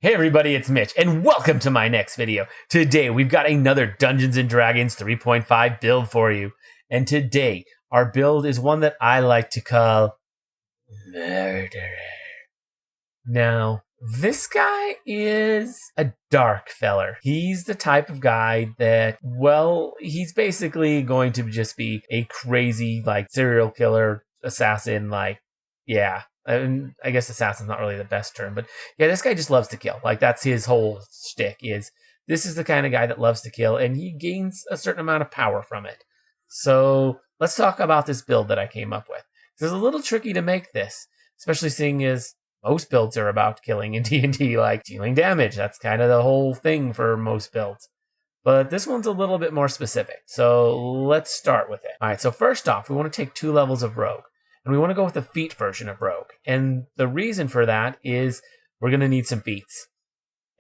Hey everybody, it's Mitch, and welcome to my next video. Today, we've got another Dungeons & Dragons 3.5 build for you. And today, our build is one that I like to call Murderer. Now, this guy is a dark feller. He's the type of guy that, well, he's basically going to just be a crazy, serial killer, assassin, yeah. And I guess assassin's not really the best term, but yeah, this guy just loves to kill. That's his whole shtick is this is the kind of guy that loves to kill, and he gains a certain amount of power from it. So let's talk about this build that I came up with. It's a little tricky to make this, especially seeing as most builds are about killing in D&D, like dealing damage. That's kind of the whole thing for most builds. But this one's a little bit more specific. So let's start with it. All right, so first off, we want to take 2 levels of Rogue. And we want to go with the feat version of Rogue. And the reason for that is we're going to need some feats.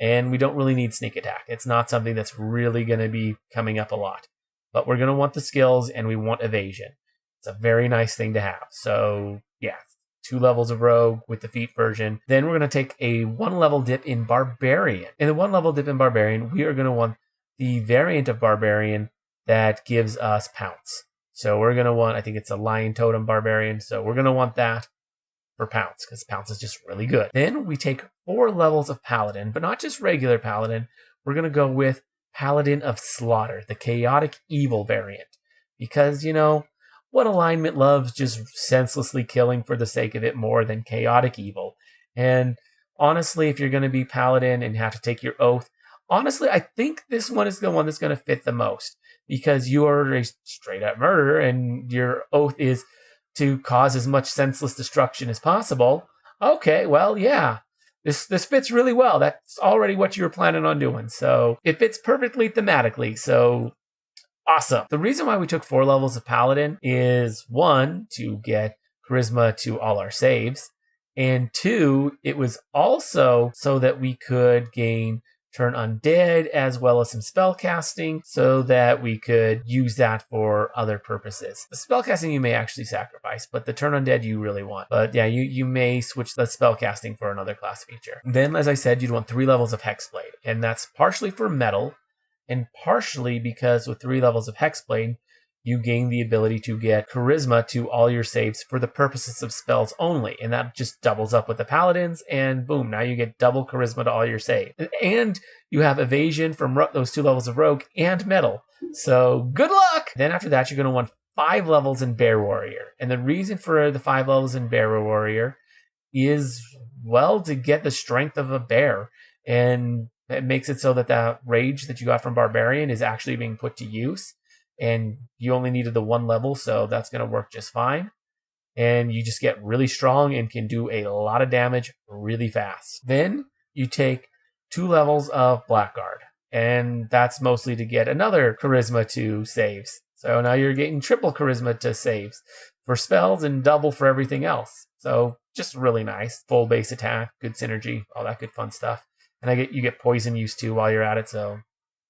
And we don't really need sneak attack. It's not something that's really going to be coming up a lot. But we're going to want the skills and we want evasion. It's a very nice thing to have. So yeah, 2 levels of Rogue with the feat version. Then we're going to take a 1 level dip in Barbarian. In the 1 level dip in Barbarian, we are going to want the variant of Barbarian that gives us Pounce. So we're going to want, I think it's a Lion Totem Barbarian. So we're going to want that for Pounce, because Pounce is just really good. Then we take 4 levels of Paladin, but not just regular Paladin. We're going to go with Paladin of Slaughter, the Chaotic Evil variant. Because, what alignment loves just senselessly killing for the sake of it more than Chaotic Evil? And honestly, if you're going to be Paladin and have to take your oath, honestly, I think this one is the one that's going to fit the most. Because you are a straight-up murderer, and your oath is to cause as much senseless destruction as possible. Okay, well, yeah, this fits really well. That's already what you were planning on doing, so it fits perfectly thematically. So awesome. The reason why we took 4 levels of Paladin is 1, to get charisma to all our saves, and 2, it was also so that we could gain Turn Undead, as well as some spell casting, so that we could use that for other purposes. The spell casting you may actually sacrifice, but the Turn Undead you really want. But yeah, you may switch the spell casting for another class feature. Then, as I said, you'd want 3 levels of Hexblade, and that's partially for metal, and partially because with 3 levels of Hexblade, you gain the ability to get charisma to all your saves for the purposes of spells only. And that just doubles up with the paladins, and boom, now you get double charisma to all your saves. And you have evasion from those 2 levels of Rogue and metal. So good luck! Then after that, you're going to want 5 levels in Bear Warrior. And the reason for the 5 levels in Bear Warrior is, well, to get the strength of a bear. And it makes it so that that rage that you got from Barbarian is actually being put to use. And you only needed the 1 level, so that's going to work just fine. And you just get really strong and can do a lot of damage really fast. Then you take 2 levels of Blackguard, and that's mostly to get another charisma to saves. So now you're getting triple charisma to saves for spells and double for everything else. So just really nice. Full base attack, good synergy, all that good fun stuff. And you get poison use too while you're at it, so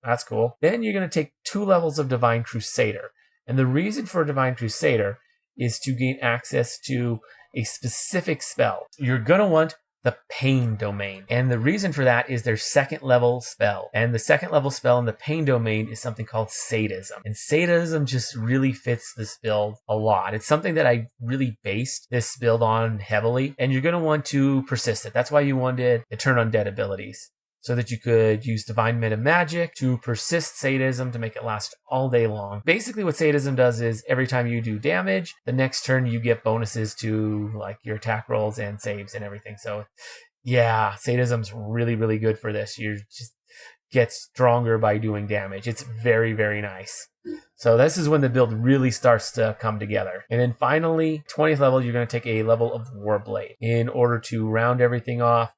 that's cool. Then you're going to take 2 levels of Divine Crusader. And the reason for Divine Crusader is to gain access to a specific spell. You're going to want the Pain Domain. And the reason for that is their 2nd level spell. And the 2nd level spell in the Pain Domain is something called Sadism. And Sadism just really fits this build a lot. It's something that I really based this build on heavily. And you're going to want to persist it. That's why you wanted the Turn Undead abilities, so that you could use Divine Meta Magic to persist Sadism to make it last all day long. Basically what Sadism does is every time you do damage, the next turn you get bonuses to your attack rolls and saves and everything. So yeah, Sadism's really, really good for this. You just get stronger by doing damage. It's very, very nice. So this is when the build really starts to come together. And then finally, 20th level, you're going to take a level of Warblade in order to round everything off.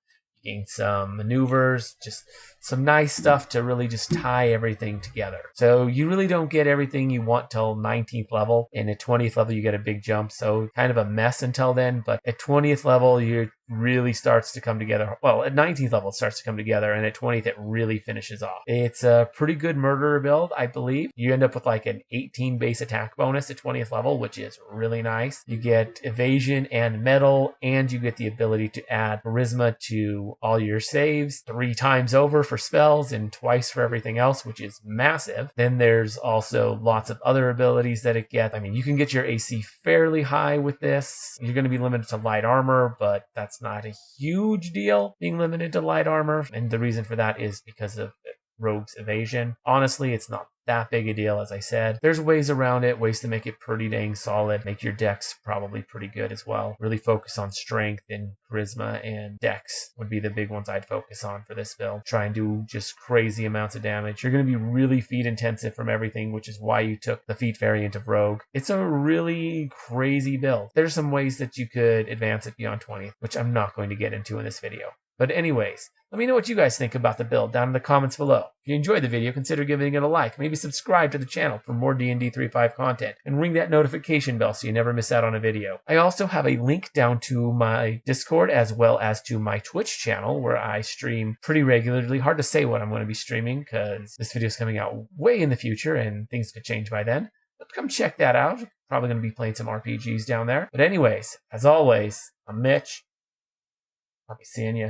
Gain some maneuvers, just some nice stuff to really just tie everything together. So you really don't get everything you want till 19th level, and at 20th level you get a big jump, so kind of a mess until then. But at 20th level you're really starts to come together. Well, at 19th level, it starts to come together, and at 20th, it really finishes off. It's a pretty good murderer build, I believe. You end up with like an 18 base attack bonus at 20th level, which is really nice. You get evasion and metal, and you get the ability to add charisma to all your saves 3 times over for spells and twice for everything else, which is massive. Then there's also lots of other abilities that it gets. I mean, you can get your AC fairly high with this. You're going to be limited to light armor, but that's not a huge deal being limited to light armor. And the reason for that is because of Rogue's evasion. Honestly, it's not that big a deal, as I said. There's ways around it, ways to make it pretty dang solid, make your dex probably pretty good as well. Really focus on strength and charisma, and dex would be the big ones I'd focus on for this build. Try and do just crazy amounts of damage. You're going to be really feat intensive from everything, which is why you took the feat variant of Rogue. It's a really crazy build. There's some ways that you could advance it beyond 20th, which I'm not going to get into in this video. But anyways, let me know what you guys think about the build down in the comments below. If you enjoyed the video, consider giving it a like. Maybe subscribe to the channel for more D&D 3.5 content. And ring that notification bell so you never miss out on a video. I also have a link down to my Discord as well as to my Twitch channel where I stream pretty regularly. Hard to say what I'm going to be streaming because this video is coming out way in the future and things could change by then. But come check that out. Probably going to be playing some RPGs down there. But anyways, as always, I'm Mitch. I'll be seeing you